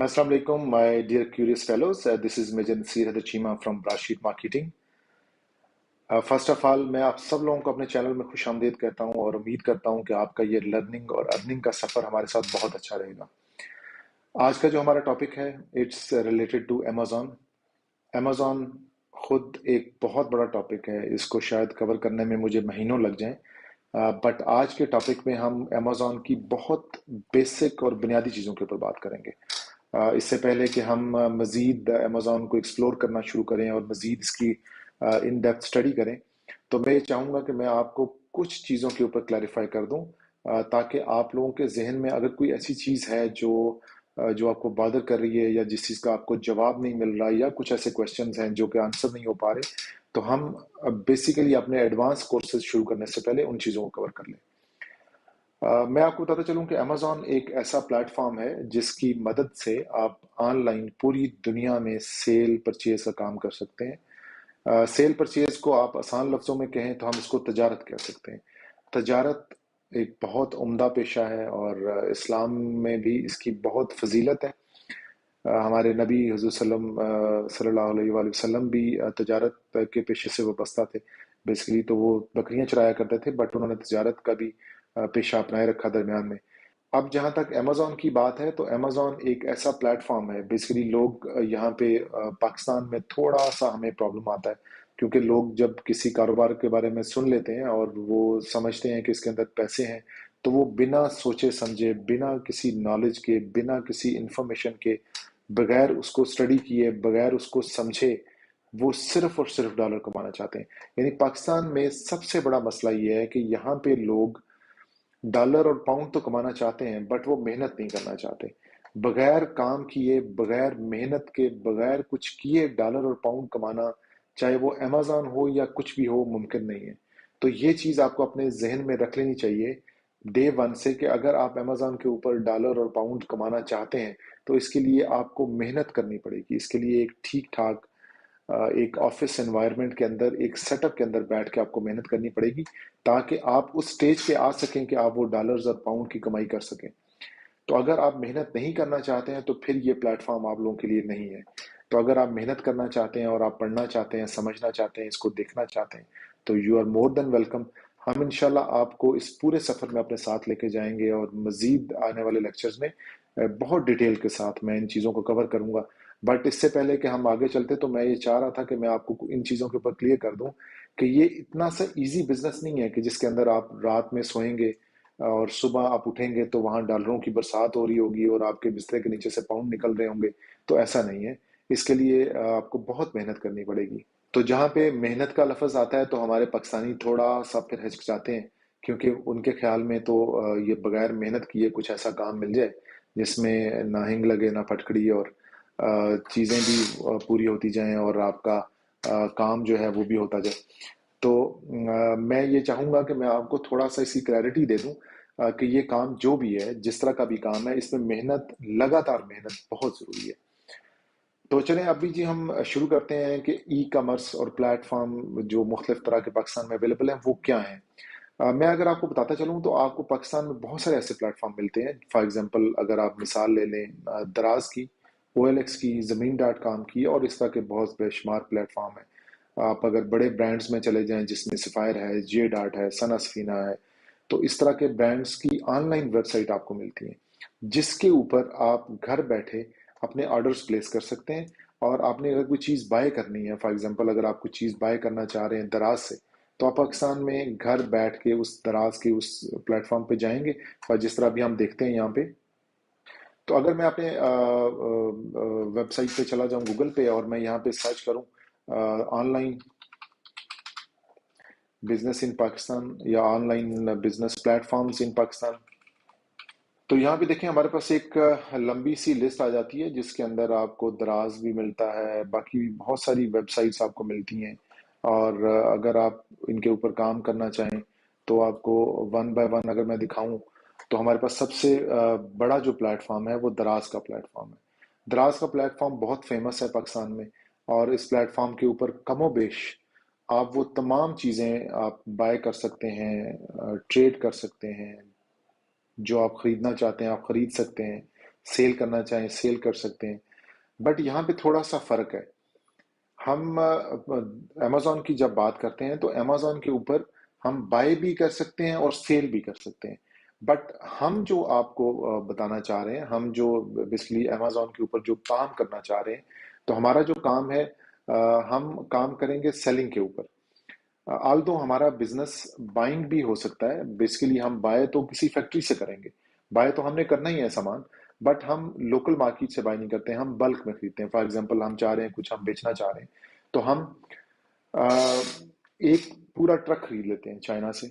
Assalamu alaikum, my dear curious fellows. This is Majid Nasir Hadachima from Brasheet Marketing. First of all मैं आप सब लोगों को अपने चैनल में खुश आमदीद कहता हूँ और उम्मीद करता हूँ कि आपका ये लर्निंग और अर्निंग का सफ़र हमारे साथ बहुत अच्छा रहेगा। आज का जो हमारा टॉपिक है it's related to Amazon. Amazon खुद एक बहुत बड़ा टॉपिक है, इसको शायद कवर करने में मुझे महीनों लग जाएं, बट आज के टॉपिक में हम अमेज़ॉन की बहुत बेसिक और बुनियादी चीज़ों के ऊपर बात करेंगे। इससे पहले कि हम मज़ीद अमेज़ॉन को एक्सप्लोर करना शुरू करें और मज़ीद इसकी इन डेप्थ स्टडी करें, तो मैं चाहूँगा कि मैं आपको कुछ चीज़ों के ऊपर क्लैरिफाई कर दूँ, ताकि आप लोगों के जहन में अगर कोई ऐसी चीज़ है जो आपको बादर कर रही है या जिस चीज़ का आपको जवाब नहीं मिल रहा या कुछ ऐसे क्वेश्चंस हैं जो कि आंसर नहीं हो पा रहे, तो हम बेसिकली अपने एडवांस कोर्सेज शुरू करने से पहले उन चीज़ों को कवर कर लें। मैं आपको बताता चलूं कि अमेज़ॉन एक ऐसा प्लेटफॉर्म है जिसकी मदद से आप ऑनलाइन पूरी दुनिया में सेल परचेज का काम कर सकते हैं। सेल परचेज को आप आसान लफ्ज़ों में कहें तो हम इसको तजारत कह सकते हैं। तजारत एक बहुत उम्दा पेशा है और इस्लाम में भी इसकी बहुत फजीलत है। हमारे नबी हुज़ूर सल्लल्लाहु अलैहि वसल्लम भी तजारत के पेशे से वाबस्ता थे। बेसिकली तो वो बकरियां चराया करते थे, बट उन्होंने तजारत का भी पेशा अपनाए रखा दरमियान में। अब जहाँ तक अमेज़ॉन की बात है, तो अमेज़ॉन एक ऐसा प्लेटफॉर्म है, बेसिकली लोग यहाँ पे पाकिस्तान में थोड़ा सा हमें प्रॉब्लम आता है, क्योंकि लोग जब किसी कारोबार के बारे में सुन लेते हैं और वो समझते हैं कि इसके अंदर पैसे हैं, तो वो बिना सोचे समझे, बिना किसी नॉलेज के, बिना किसी इंफॉर्मेशन के, बगैर उसको स्टडी किए, बगैर उसको समझे, वो सिर्फ और सिर्फ डॉलर कमाना चाहते हैं। यानी पाकिस्तान में सबसे बड़ा मसला ये है कि यहाँ पे लोग डॉलर और पाउंड तो कमाना चाहते हैं, बट वो मेहनत नहीं करना चाहते। बगैर काम किए, बगैर मेहनत के, बगैर कुछ किए डॉलर और पाउंड कमाना, चाहे वो अमेज़ॉन हो या कुछ भी हो, मुमकिन नहीं है। तो ये चीज़ आपको अपने जहन में रख लेनी चाहिए डे वन से कि अगर आप अमेज़ॉन के ऊपर डॉलर और पाउंड कमाना चाहते हैं, तो इसके लिए आपको मेहनत करनी पड़ेगी। इसके लिए एक ठीक ठाक एक ऑफिस एनवायरनमेंट के अंदर, एक सेटअप के अंदर बैठ के आपको मेहनत करनी पड़ेगी, ताकि आप उस स्टेज पे आ सकें कि आप वो डॉलर्स और पाउंड की कमाई कर सकें। तो अगर आप मेहनत नहीं करना चाहते हैं, तो फिर ये प्लेटफॉर्म आप लोगों के लिए नहीं है। तो अगर आप मेहनत करना चाहते हैं और आप पढ़ना चाहते हैं, समझना चाहते हैं, इसको देखना चाहते हैं, तो you are more than welcome. हम इंशाल्लाह आपको इस पूरे सफ़र में अपने साथ लेके जाएंगे और मज़ीद आने वाले लेक्चर्स में बहुत डिटेल के साथ मैं इन चीज़ों को कवर करूंगा। बट इससे पहले कि हम आगे चलते, तो मैं ये चाह रहा था कि मैं आपको इन चीज़ों के ऊपर क्लियर कर दूं कि ये इतना सा इजी बिजनेस नहीं है कि जिसके अंदर आप रात में सोएंगे और सुबह आप उठेंगे तो वहां डॉलरों की बरसात हो रही होगी और आपके बिस्तर के नीचे से पाउंड निकल रहे होंगे। तो ऐसा नहीं है। इसके लिए आपको बहुत मेहनत करनी पड़ेगी। तो जहाँ पे मेहनत का लफ्ज़ आता है, तो हमारे पाकिस्तानी थोड़ा सा फिर हिचकिचाते हैं, क्योंकि उनके ख्याल में तो ये बगैर मेहनत किए कुछ ऐसा काम मिल जाए जिसमें ना हिंग लगे ना फटकड़ी, और चीज़ें भी पूरी होती जाएं और आपका काम जो है वो भी होता जाए। तो मैं ये चाहूँगा कि मैं आपको थोड़ा सा इसकी क्लैरिटी दे दूं कि ये काम जो भी है, जिस तरह का भी काम है, इसमें मेहनत, लगातार मेहनत बहुत ज़रूरी है। तो चलें अभी जी हम शुरू करते हैं कि ई कॉमर्स और प्लेटफॉर्म जो मुख्तलिफ तरह के पाकिस्तान में अवेलेबल हैं वो क्या हैं। मैं अगर आपको बताता चलूँ, तो आपको पाकिस्तान में बहुत सारे ऐसे प्लेटफॉर्म मिलते हैं। फॉर एग्जांपल अगर आप मिसाल ले लें दराज की, OLX की, ज़मीन.com की, और इस तरह के बहुत बेशुमार प्लेटफॉर्म हैं। आप अगर बड़े ब्रांड्स में चले जाएं जिसमें सफ़ायर है, जे डाट है, सना सफीना है, तो इस तरह के ब्रांड्स की ऑनलाइन वेबसाइट आपको मिलती है, जिसके ऊपर आप घर बैठे अपने ऑर्डर्स प्लेस कर सकते हैं। और आपने अगर कोई चीज़ बाय करनी है, फॉर एग्जांपल अगर आप कोई चीज़ बाय करना चाह रहे हैं दराज से, तो आप पाकिस्तान में घर बैठ के उस दराज के उस प्लेटफॉर्म पे जाएंगे, और जिस तरह अभी हम देखते हैं यहाँ पे, तो अगर मैं अपने वेबसाइट पे चला जाऊँ गूगल पे और मैं यहाँ पे सर्च करूँ ऑनलाइन बिजनेस इन पाकिस्तान या ऑनलाइन बिजनेस प्लेटफॉर्म्स इन पाकिस्तान, तो यहाँ पे देखें हमारे पास एक लंबी सी लिस्ट आ जाती है, जिसके अंदर आपको दराज भी मिलता है, बाकी भी बहुत सारी वेबसाइट्स आपको मिलती हैं। और अगर आप इनके ऊपर काम करना चाहें, तो आपको वन बाय वन अगर मैं दिखाऊं, तो हमारे पास सबसे बड़ा जो प्लेटफॉर्म है वो दराज का प्लेटफॉर्म है। दराज का प्लेटफॉर्म बहुत फेमस है पाकिस्तान में, और इस प्लेटफॉर्म के ऊपर कमोबेश आप वो तमाम चीज़ें आप बाय कर सकते हैं, ट्रेड कर सकते हैं, जो आप खरीदना चाहते हैं आप खरीद सकते हैं। सेल करना चाहें सेल कर सकते हैं। बट यहाँ पे थोड़ा सा फर्क है। हम अमेजोन की जब बात करते हैं तो अमेजोन के ऊपर हम बाय भी कर सकते हैं और सेल भी कर सकते हैं। बट हम जो आपको बताना चाह रहे हैं, हम जो बेसिकली अमेजोन के ऊपर जो काम करना चाह रहे हैं, तो हमारा जो काम है, हम काम करेंगे सेलिंग के ऊपर। आल्दो हमारा बिजनेस बाइंग भी हो सकता है। बेसिकली हम बाय तो किसी फैक्ट्री से करेंगे, बाय तो हमने करना ही है सामान, बट हम लोकल मार्केट से बाय नहीं करते हैं, हम बल्क में खरीदते हैं। फॉर एग्जांपल हम चाह रहे हैं कुछ हम बेचना चाह रहे हैं, तो हम अ, एक पूरा ट्रक खरीद लेते हैं चाइना से,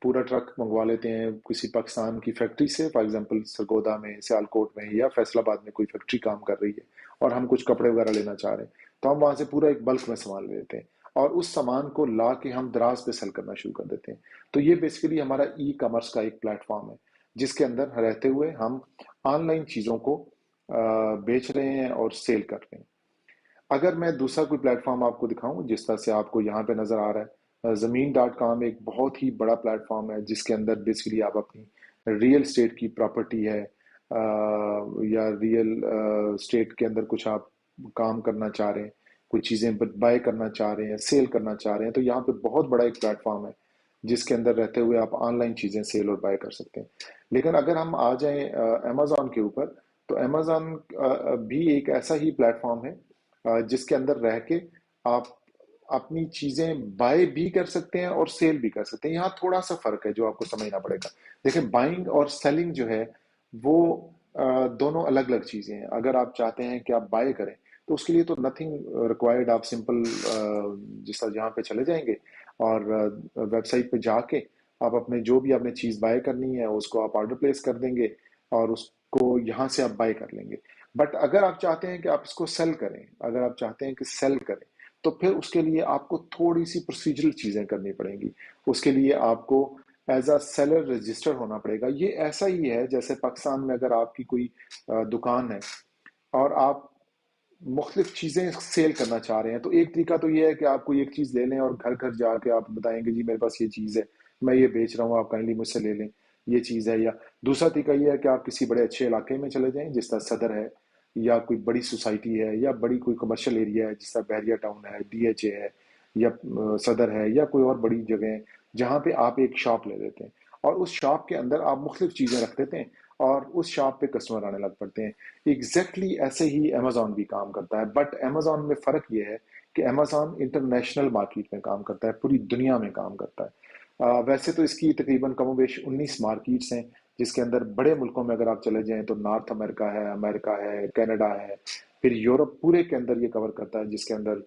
पूरा ट्रक मंगवा लेते हैं किसी पाकिस्तान की फैक्ट्री से, फॉर एग्जांपल सरगोदा में, सियालकोट में या फैसलाबाद में कोई फैक्ट्री काम कर रही है और हम कुछ कपड़े वगैरह लेना चाह रहे हैं, तो हम वहां से पूरा एक बल्क में सामान ले लेते हैं और उस सामान को ला के हम दराज पे सेल करना शुरू कर देते हैं। तो ये बेसिकली हमारा ई कॉमर्स का एक प्लेटफॉर्म है, जिसके अंदर रहते हुए हम ऑनलाइन चीज़ों को बेच रहे हैं और सेल कर रहे हैं। अगर मैं दूसरा कोई प्लेटफॉर्म आपको दिखाऊं जिस तरह से आपको यहाँ पे नजर आ रहा है, ज़मीन.com एक बहुत ही बड़ा प्लेटफॉर्म है, जिसके अंदर बेसिकली आप अपनी रियल स्टेट की प्रॉपर्टी है, या रियल स्टेट के अंदर कुछ आप काम करना चाह रहे हैं, कुछ चीज़ें बाय करना चाह रहे हैं, सेल करना चाह रहे हैं, तो यहाँ पे बहुत बड़ा एक प्लेटफॉर्म है जिसके अंदर रहते हुए आप ऑनलाइन चीज़ें सेल और बाय कर सकते हैं। लेकिन अगर हम आ जाएं अमेजोन के ऊपर, तो अमेजोन भी एक ऐसा ही प्लेटफॉर्म है जिसके अंदर रह के आप अपनी चीजें बाय भी कर सकते हैं और सेल भी कर सकते हैं। यहाँ थोड़ा सा फर्क है जो आपको समझना पड़ेगा। देखिए, बाइंग और सेलिंग जो है वो दोनों अलग अलग चीजें हैं। अगर आप चाहते हैं कि आप बाय करें, तो उसके लिए तो नथिंग रिक्वायर्ड, आप सिंपल जिस तरह यहाँ पे चले जाएंगे और वेबसाइट पे जाके आप अपने जो भी आपने चीज बाय करनी है उसको आप ऑर्डर प्लेस कर देंगे और उसको यहाँ से आप बाय कर लेंगे। बट अगर आप चाहते हैं कि आप इसको सेल करें, अगर आप चाहते हैं कि सेल करें, तो फिर उसके लिए आपको थोड़ी सी प्रोसीजरल चीजें करनी पड़ेंगी। उसके लिए आपको एज अ सेलर रजिस्टर होना पड़ेगा। ये ऐसा ही है जैसे पाकिस्तान में अगर आपकी कोई दुकान है और आप मुख्तलिफ चीजें सेल करना चाह रहे हैं, तो एक तरीका तो ये है कि आप कोई एक चीज ले लें और घर घर जाके आप बताएंगे जी मेरे पास ये चीज है, मैं ये बेच रहा हूँ, आप काइंडली मुझसे ले लें, ये चीज है। या दूसरा तरीका ये है कि आप किसी बड़े अच्छे इलाके में चले जाएं जिस तरह सदर है, या कोई बड़ी सोसाइटी है, या बड़ी कोई कमर्शियल एरिया है जिस तरह बहरिया टाउन है, डीएचए है, या सदर है, या कोई और बड़ी जगह है, जहाँ पे आप एक शॉप ले लेते हैं और उस शॉप के अंदर आप मुख्तलिफ चीजें रख देते हैं और उस शॉप पे कस्टमर आने लग पड़ते हैं। एग्जैक्टली ऐसे ही अमेजोन भी काम करता है, बट अमेजोन में फर्क ये है कि अमेजोन इंटरनेशनल मार्केट में काम करता है, पूरी दुनिया में काम करता है। वैसे तो इसकी तकरीबन कमोबेश 19 मार्केट्स हैं, जिसके अंदर बड़े मुल्कों में अगर आप चले जाएं तो नॉर्थ अमेरिका है, कनाडा है, फिर यूरोप पूरे के अंदर ये कवर करता है, जिसके अंदर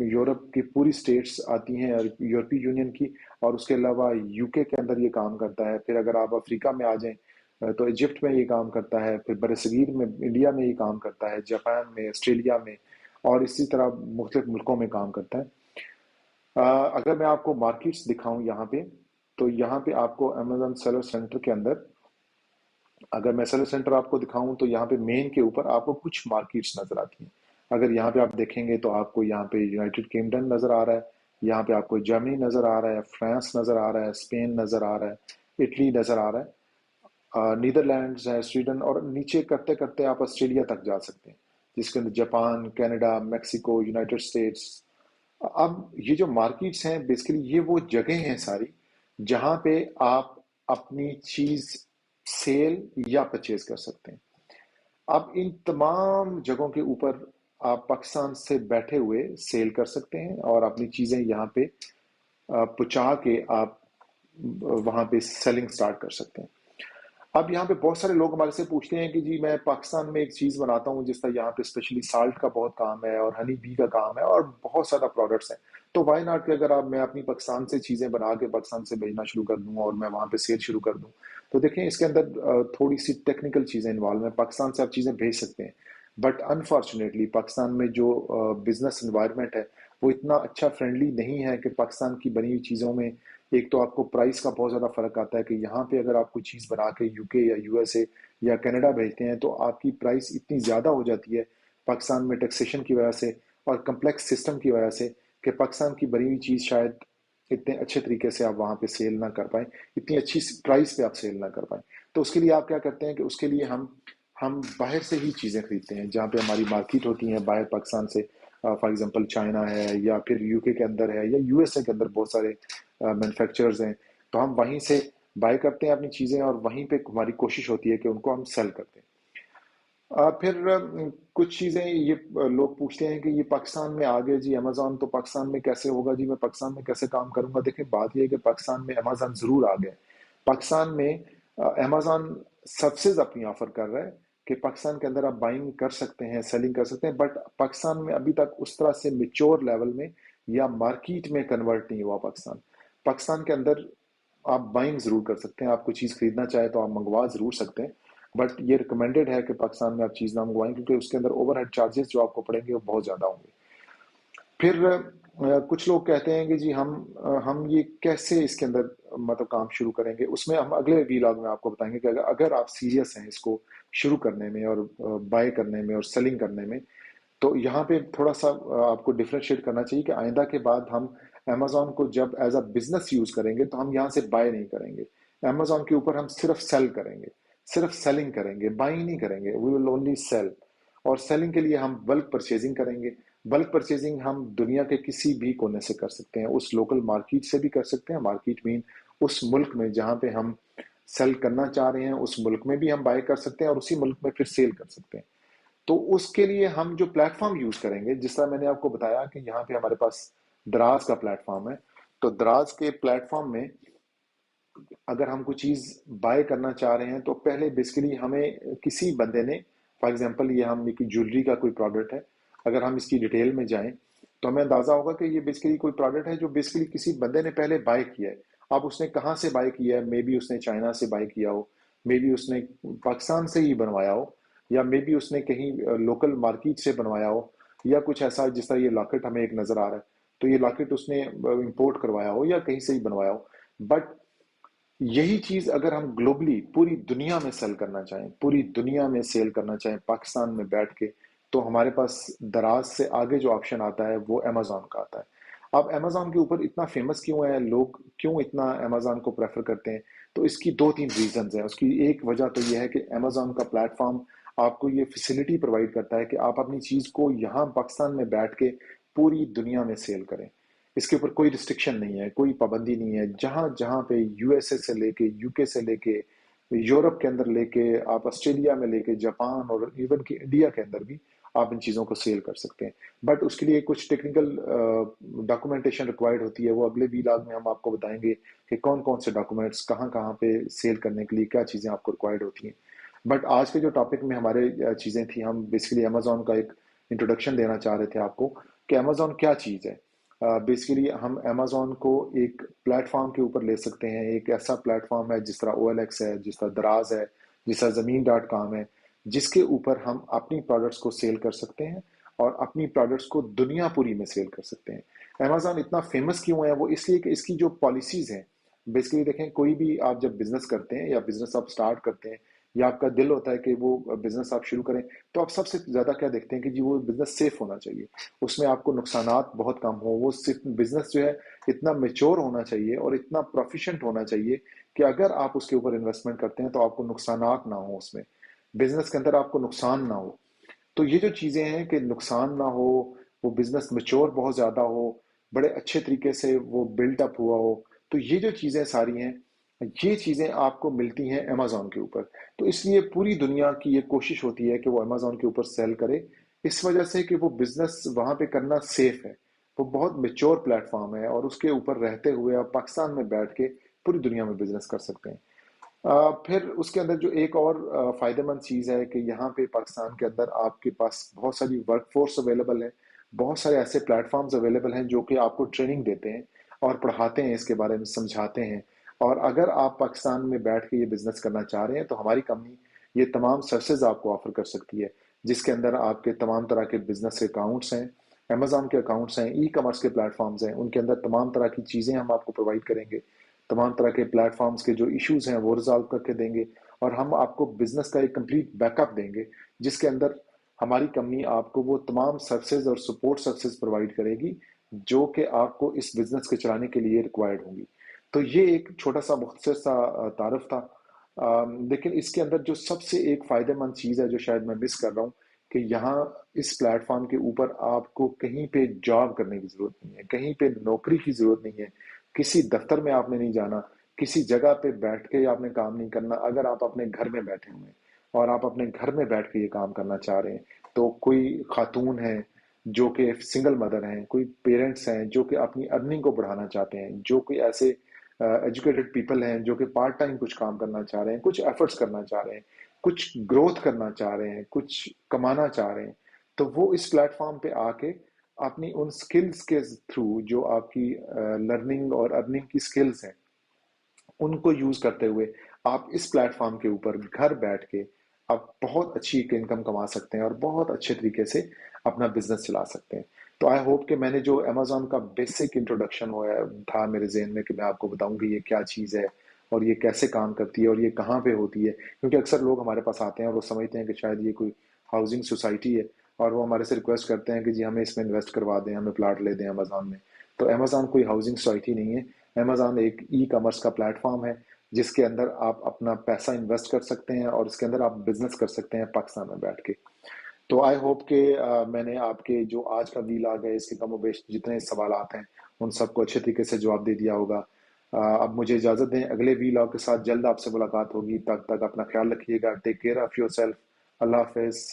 यूरोप की पूरी स्टेट्स आती हैं यूरोपीय यूनियन की, और उसके अलावा यूके के अंदर ये काम करता है। फिर अगर आप अफ्रीका में आ जाएं तो इजिप्ट में ये काम करता है, फिर बरसगीर में इंडिया में ये काम करता है, जापान में, ऑस्ट्रेलिया में, और इसी तरह मुख्तलिफ मुल्कों में काम करता है। अगर मैं आपको मार्केट्स दिखाऊं यहाँ पे, तो यहाँ पे आपको अमेजन सेलर सेंटर के अंदर, अगर मैं सेलर सेंटर आपको दिखाऊं तो यहाँ पे मेन के ऊपर आपको कुछ मार्केट्स नजर आती हैं। अगर यहाँ पे आप देखेंगे तो आपको यहाँ पे यूनाइटेड किंगडम नजर आ रहा है, यहाँ पे आपको जर्मनी नजर आ रहा है, फ्रांस नजर आ रहा है, स्पेन नजर आ रहा है, इटली नजर आ रहा है, नीदरलैंड्स है, स्वीडन, और नीचे करते करते आप ऑस्ट्रेलिया तक जा सकते हैं, जिसके अंदर Japan, Canada, Mexico, United states. अब ये जो मार्केट्स हैं बेसिकली ये वो जगह हैं सारी जहां पे आप अपनी चीज सेल या परचेज कर सकते हैं। अब इन तमाम जगहों के ऊपर आप पाकिस्तान से बैठे हुए सेल कर सकते हैं और अपनी चीजें यहाँ पे पहुंचा के आप वहां पे सेलिंग स्टार्ट कर सकते हैं। अब यहाँ पे बहुत सारे लोग हमारे से पूछते हैं कि जी मैं पाकिस्तान में एक चीज बनाता हूँ, जिस तरह यहाँ पे स्पेशली साल्ट का बहुत काम है और हनी बी का काम है और बहुत सारा प्रोडक्ट्स हैं, तो वाई नॉट कि अगर आप मैं अपनी पाकिस्तान से चीजें बना के पाकिस्तान से भेजना शुरू कर दूं और मैं वहां पे सेल शुरू कर दूं। तो देखें इसके अंदर थोड़ी सी टेक्निकल चीजें इन्वॉल्व हैं। पाकिस्तान से आप चीजें भेज सकते हैं, बट अनफॉर्चुनेटली पाकिस्तान में जो बिजनेस इन्वायरमेंट है वो इतना अच्छा फ्रेंडली नहीं है कि पाकिस्तान की बनी हुई चीज़ों में एक तो आपको प्राइस का बहुत ज़्यादा फर्क आता है कि यहाँ पे अगर आप कोई चीज़ बना के यूके या यूएसए या कनाडा भेजते हैं तो आपकी प्राइस इतनी ज़्यादा हो जाती है पाकिस्तान में टैक्सेशन की वजह से और कम्प्लेक्स सिस्टम की वजह से, कि पाकिस्तान की बनी हुई चीज़ शायद इतने अच्छे तरीके से आप वहाँ पे सेल ना कर पाए, इतनी अच्छी प्राइस पे आप सेल ना कर पाए। तो उसके लिए आप क्या करते हैं कि उसके लिए हम हम बाहर से ही चीज़ें खरीदते हैं, जहाँ पे हमारी मार्केट होती है बाहर पाकिस्तान से, फॉर एग्जांपल चाइना है या फिर यूके के अंदर है या यूएसए के अंदर बहुत सारे मैन्युफैक्चरर्स हैं, तो हम वहीं से बाय करते हैं अपनी चीज़ें और वहीं पे हमारी कोशिश होती है कि उनको हम सेल करते हैं। फिर कुछ चीज़ें ये लोग पूछते हैं कि ये पाकिस्तान में आ गए जी अमेज़न, तो पाकिस्तान में कैसे होगा जी, मैं पाकिस्तान में कैसे काम करूँगा? देखिए बात ये है कि पाकिस्तान में अमेज़न ज़रूर आ गए। पाकिस्तान में अमेज़न सबसे ज़्यादा अपनी ऑफ़र कर रहा है कि पाकिस्तान के अंदर आप बाइंग कर सकते हैं, सेलिंग कर सकते हैं, बट पाकिस्तान में अभी तक उस तरह से मैच्योर लेवल में या मार्केट में कन्वर्ट नहीं हुआ पाकिस्तान। पाकिस्तान के अंदर आप बाइंग ज़रूर कर सकते हैं, आप कोई चीज़ खरीदना चाहे तो आप मंगवा ज़रूर सकते हैं, बट ये रिकमेंडेड है कि पाकिस्तान में आप चीज़ ना मंगवाएं, क्योंकि उसके अंदर ओवरहेड चार्जेस जो आपको पड़ेंगे वो बहुत ज़्यादा होंगे। फिर कुछ लोग कहते हैं कि जी हम ये कैसे इसके अंदर मतलब काम शुरू करेंगे, उसमें हम अगले वीलॉग में आपको बताएंगे कि अगर आप सीरियस हैं इसको शुरू करने में और बाय करने में और सेलिंग करने में, तो यहाँ पे थोड़ा सा आपको डिफरेंशिएट करना चाहिए कि आइंदा के बाद हम अमेजोन को जब एज अ बिजनेस यूज करेंगे तो हम यहाँ से बाय नहीं करेंगे। अमेजोन के ऊपर हम सिर्फ सेल करेंगे, सिर्फ सेलिंग करेंगे, बाइंग नहीं करेंगे, वी विल ओनली सेल। और सेलिंग के लिए हम बल्क परचेजिंग करेंगे। बल्क परचेजिंग हम दुनिया के किसी भी कोने से कर सकते हैं, उस लोकल मार्केट से भी कर सकते हैं। मार्केट मीन उस मुल्क में जहाँ पे हम सेल करना चाह रहे हैं उस मुल्क में भी हम बाय कर सकते हैं और उसी मुल्क में फिर सेल कर सकते हैं। तो उसके लिए हम जो प्लेटफॉर्म यूज करेंगे, जिस तरह मैंने आपको बताया कि यहाँ पे हमारे पास दराज का प्लेटफॉर्म है, तो दराज के प्लेटफॉर्म में अगर हम कोई चीज बाय करना चाह रहे हैं तो पहले बेसिकली हमें किसी बंदे ने, फॉर एग्जांपल ये हम की ज्वेलरी का कोई प्रोडक्ट है, अगर हम इसकी डिटेल में जाएं तो हमें अंदाजा होगा कि ये बेसिकली कोई प्रोडक्ट है जो बेसिकली किसी बंदे ने पहले बाय किया है। अब उसने कहाँ से बाय किया है, मे बी उसने चाइना से बाय किया हो, मे बी उसने पाकिस्तान से ही बनवाया हो, या मे बी उसने कहीं लोकल मार्केट से बनवाया हो, या कुछ ऐसा जिस तरह ये लॉकेट हमें एक नजर आ रहा है, तो ये लॉकेट उसने इंपोर्ट करवाया हो या कहीं से ही बनवाया हो। बट यही चीज अगर हम ग्लोबली पूरी दुनिया में सेल करना चाहें, पूरी दुनिया में सेल करना चाहें पाकिस्तान में बैठ के, तो हमारे पास दराज से आगे जो ऑप्शन आता है वो अमेजोन का आता है। अब अमेजोन के ऊपर इतना फेमस क्यों है, लोग क्यों इतना अमेजोन को प्रेफर करते हैं, तो इसकी दो तीन रीजंस हैं। उसकी एक वजह तो ये है कि अमेजोन का प्लेटफॉर्म आपको ये फैसिलिटी प्रोवाइड करता है कि आप अपनी चीज को यहाँ पाकिस्तान में बैठ के पूरी दुनिया में सेल करें। इसके ऊपर कोई रिस्ट्रिक्शन नहीं है, कोई पाबंदी नहीं है। जहां जहां पे यूएसए से लेके यूके से लेके यूरोप के अंदर लेके आप ऑस्ट्रेलिया में लेके जापान और इवन कि इंडिया के अंदर भी आप इन चीज़ों को सेल कर सकते हैं। बट उसके लिए कुछ टेक्निकल डॉक्यूमेंटेशन रिक्वायर्ड होती है, वो अगले वीलॉग में हम आपको बताएंगे कि कौन कौन से डॉक्यूमेंट्स कहाँ कहाँ पे सेल करने के लिए क्या चीज़ें आपको रिक्वायर्ड होती हैं। बट आज के जो टॉपिक में हमारे चीज़ें थी, हम बेसिकली अमेजोन का एक इंट्रोडक्शन देना चाह रहे थे आपको कि अमेजोन क्या चीज़ है। बेसिकली हम अमेजोन को एक प्लेटफॉर्म के ऊपर ले सकते हैं, एक ऐसा प्लेटफॉर्म है जिस तरह OLX है, जिस तरह दराज है, जिस तरह ज़मीन.com है, जिसके ऊपर हम अपनी प्रोडक्ट्स को सेल कर सकते हैं और अपनी प्रोडक्ट्स को दुनिया पूरी में सेल कर सकते हैं। अमेजोन इतना फेमस क्यों है, वो इसलिए कि इसकी जो पॉलिसीज हैं, बेसिकली देखें, कोई भी आप जब बिजनेस करते हैं या बिजनेस आप स्टार्ट करते हैं या आपका दिल होता है कि वो बिजनेस आप शुरू करें, तो आप सबसे ज्यादा क्या देखते हैं कि जी वो बिजनेस सेफ होना चाहिए, उसमें आपको नुकसानात बहुत कम हो, वो सिर्फ बिजनेस जो है इतना मेच्योर होना चाहिए और इतना प्रोफिशिएंट होना चाहिए कि अगर आप उसके ऊपर इन्वेस्टमेंट करते हैं तो आपको नुकसानात ना हो, उसमें बिजनेस के अंदर आपको नुकसान ना हो। तो ये जो चीजें हैं कि नुकसान ना हो, वो बिजनेस मेच्योर बहुत ज्यादा हो, बड़े अच्छे तरीके से वो बिल्ट अप हुआ हो, तो ये जो चीजें सारी हैं, ये चीजें आपको मिलती हैं अमेजोन के ऊपर। तो इसलिए पूरी दुनिया की ये कोशिश होती है कि वो अमेजोन के ऊपर सेल करे, इस वजह से कि वो बिजनेस वहां पे करना सेफ है, वो बहुत मेच्योर प्लेटफॉर्म है और उसके ऊपर रहते हुए आप पाकिस्तान में बैठ के पूरी दुनिया में बिजनेस कर सकते हैं। फिर उसके अंदर जो एक और फायदेमंद चीज़ है कि यहाँ पे पाकिस्तान के अंदर आपके पास बहुत सारी वर्कफोर्स अवेलेबल है, बहुत सारे ऐसे प्लेटफॉर्म्स अवेलेबल हैं जो कि आपको ट्रेनिंग देते हैं और पढ़ाते हैं, इसके बारे में समझाते हैं। और अगर आप पाकिस्तान में बैठ के ये बिजनेस करना चाह रहे हैं तो हमारी कंपनी ये तमाम सर्विसेज आपको ऑफर कर सकती है, जिसके अंदर आपके तमाम तरह के बिजनेस के अकाउंट्स हैं, अमेजोन के अकाउंट्स हैं, ई कॉमर्स के प्लेटफॉर्म्स हैं, उनके अंदर तमाम तरह की चीज़ें हम आपको प्रोवाइड करेंगे, तमाम तरह के प्लेटफॉर्म्स के जो इश्यूज हैं वो रिजॉल्व करके देंगे, और हम आपको बिजनेस का एक कंप्लीट बैकअप देंगे, जिसके अंदर हमारी कंपनी आपको वो तमाम सर्विसेज और सपोर्ट सर्विसेज प्रोवाइड करेगी जो कि आपको इस बिजनेस के चलाने के लिए रिक्वायर्ड होंगी। तो ये एक छोटा सा मुख्तसर सा तारुफ था। لیکن اس کے اندر جو سب سے ایک فائدہ مند چیز ہے جو شاید میں مس کر رہا ہوں کہ یہاں اس پلیٹ فارم کے اوپر آپ کو کہیں پہ جاب کرنے کی ضرورت نہیں ہے، کہیں پہ نوکری کی ضرورت نہیں ہے، کسی دفتر میں آپ نے نہیں جانا، کسی جگہ پہ بیٹھ کے آپ نے کام نہیں کرنا۔ اگر آپ اپنے گھر میں بیٹھے ہوئے ہیں اور آپ اپنے گھر میں بیٹھ کے یہ کام کرنا چاہ رہے ہیں، تو کوئی خاتون ہے جو کہ سنگل مدر ہیں، کوئی پیرنٹس ہیں جو کہ اپنی ارننگ کو بڑھانا چاہتے ہیں، جو کوئی ایسے ایجوکیٹڈ پیپل ہیں جو کہ پارٹ ٹائم کچھ کام کرنا چاہ رہے ہیں، کچھ ایفرٹس کرنا چاہ رہے ہیں، کچھ گروتھ کرنا چاہ رہے ہیں، کچھ کمانا چاہ رہے ہیں، تو وہ اس پلیٹ فارم پہ آ کے اپنی ان سکلز کے تھرو جو آپ کی لرننگ اور ارننگ کی سکلز ہیں ان کو یوز کرتے ہوئے آپ اس پلیٹ فارم کے اوپر گھر بیٹھ کے آپ بہت اچھی انکم کما سکتے ہیں اور بہت اچھے طریقے سے اپنا بزنس چلا سکتے ہیں۔ تو آئی ہوپ کہ میں نے جو امیزون کا بیسک انٹروڈکشن ہوا تھا میرے ذہن میں کہ میں آپ کو بتاؤں کہ یہ کیا چیز ہے اور یہ کیسے کام کرتی ہے اور یہ کہاں پہ ہوتی ہے، کیونکہ اکثر لوگ ہمارے پاس آتے ہیں اور وہ سمجھتے ہیں کہ شاید یہ کوئی ہاؤسنگ سوسائٹی ہے اور وہ ہمارے سے ریکویسٹ کرتے ہیں کہ جی ہمیں اس میں انویسٹ کروا دیں، ہمیں پلاٹ لے دیں امیزون میں۔ تو امیزون کوئی ہاؤسنگ سوسائٹی نہیں ہے، امیزون ایک ای کامرس کا پلیٹ فارم ہے جس کے اندر آپ اپنا پیسہ انویسٹ کر سکتے ہیں اور اس کے اندر آپ بزنس کر سکتے ہیں پاکستان میں بیٹھ کے۔ تو آئی ہوپ کہ میں نے آپ کے جو آج کا ویلاگ ہے اس کے کم و بیش جتنے سوالات ہیں ان سب کو اچھے طریقے سے جواب دے دیا ہوگا۔ اب مجھے اجازت دیں، اگلے ویلاگ کے ساتھ جلد آپ سے ملاقات ہوگی، تب تک اپنا خیال رکھیے گا، take care of yourself, اللہ حافظ۔